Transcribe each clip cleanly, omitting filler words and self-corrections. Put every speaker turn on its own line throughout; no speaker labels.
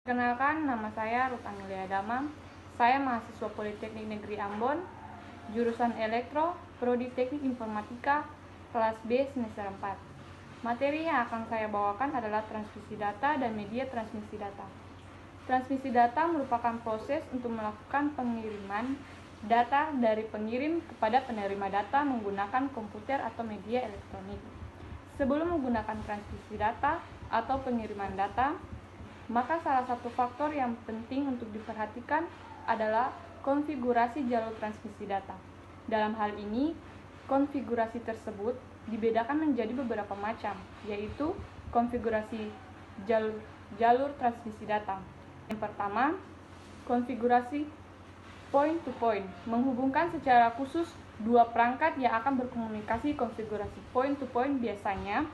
Perkenalkan, nama saya Ruth Amelia Dama. Saya mahasiswa Politeknik Negeri Ambon, jurusan Elektro, Prodi Teknik Informatika, kelas B semester 4. Materi yang akan saya bawakan adalah transmisi data dan media transmisi data. Transmisi data merupakan proses untuk melakukan pengiriman data dari pengirim kepada penerima data menggunakan komputer atau media elektronik. Sebelum menggunakan transmisi data atau pengiriman data, maka salah satu faktor yang penting untuk diperhatikan adalah konfigurasi jalur transmisi data. Dalam hal ini, konfigurasi tersebut dibedakan menjadi beberapa macam, yaitu konfigurasi jalur transmisi data. Yang pertama, konfigurasi point to point, menghubungkan secara khusus dua perangkat yang akan berkomunikasi. Konfigurasi point to point biasanya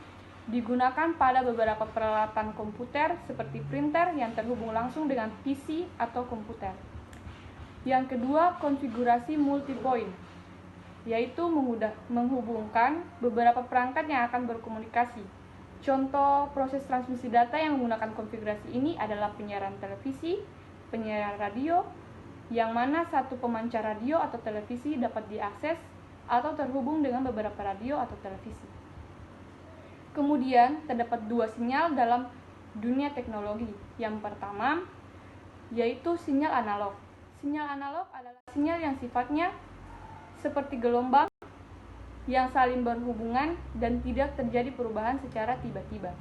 digunakan pada beberapa peralatan komputer seperti printer yang terhubung langsung dengan PC atau komputer. Yang kedua, konfigurasi multi-point, yaitu menghubungkan beberapa perangkat yang akan berkomunikasi. Contoh proses transmisi data yang menggunakan konfigurasi ini adalah penyiaran televisi, penyiaran radio, yang mana satu pemancar radio atau televisi dapat diakses atau terhubung dengan beberapa radio atau televisi. Kemudian, terdapat dua sinyal dalam dunia teknologi. Yang pertama, yaitu sinyal analog. Sinyal analog adalah sinyal yang sifatnya seperti gelombang yang saling berhubungan dan tidak terjadi perubahan secara tiba-tiba.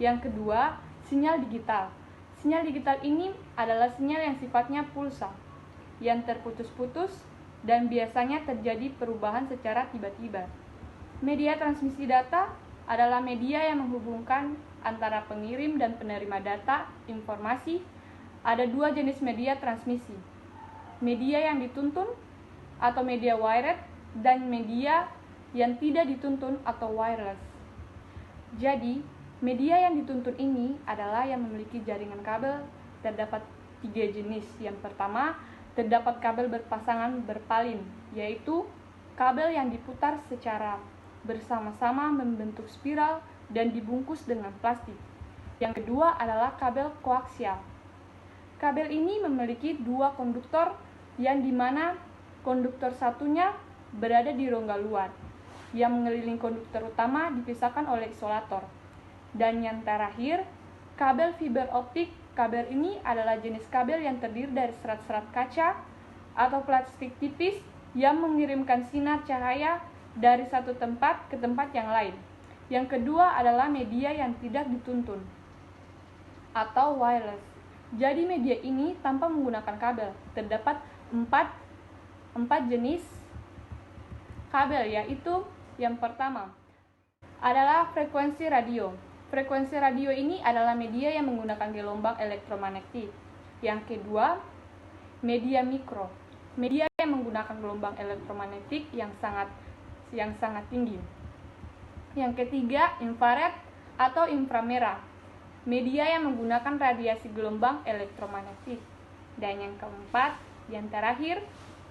Yang kedua, sinyal digital. Sinyal digital ini adalah sinyal yang sifatnya pulsa, yang terputus-putus dan biasanya terjadi perubahan secara tiba-tiba. Media transmisi data adalah media yang menghubungkan antara pengirim dan penerima data informasi. Ada dua jenis media transmisi: media yang dituntun atau media wired, dan media yang tidak dituntun atau wireless. Jadi, media yang dituntun ini adalah yang memiliki jaringan kabel. Terdapat tiga jenis. Yang pertama, terdapat kabel berpasangan berpalin, yaitu kabel yang diputar secara bersama-sama membentuk spiral dan dibungkus dengan plastik. Yang kedua adalah kabel koaksial. Kabel ini memiliki dua konduktor yang dimana konduktor satunya berada di rongga luar, yang mengelilingi konduktor utama dipisahkan oleh isolator. Dan yang terakhir, kabel fiber optik. Kabel ini adalah jenis kabel yang terdiri dari serat-serat kaca atau plastik tipis yang mengirimkan sinar cahaya dari satu tempat ke tempat yang lain. Yang kedua adalah media yang tidak dituntun atau wireless. Jadi media ini tanpa menggunakan kabel. Terdapat empat jenis kabel, yaitu yang pertama adalah frekuensi radio. Frekuensi radio ini adalah media yang menggunakan gelombang elektromagnetik. Yang kedua, media mikro. Media yang menggunakan gelombang elektromagnetik yang sangat tinggi. Yang ketiga, infrared atau inframerah. Media yang menggunakan radiasi gelombang elektromagnetik. Dan yang keempat, yang terakhir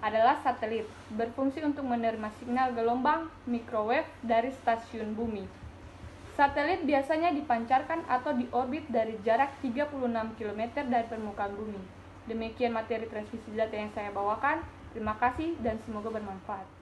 adalah satelit, berfungsi untuk menerima signal gelombang microwave dari stasiun bumi. Satelit biasanya dipancarkan atau diorbit dari jarak 36 km dari permukaan bumi. Demikian materi transmisi data yang saya bawakan. Terima kasih dan semoga bermanfaat.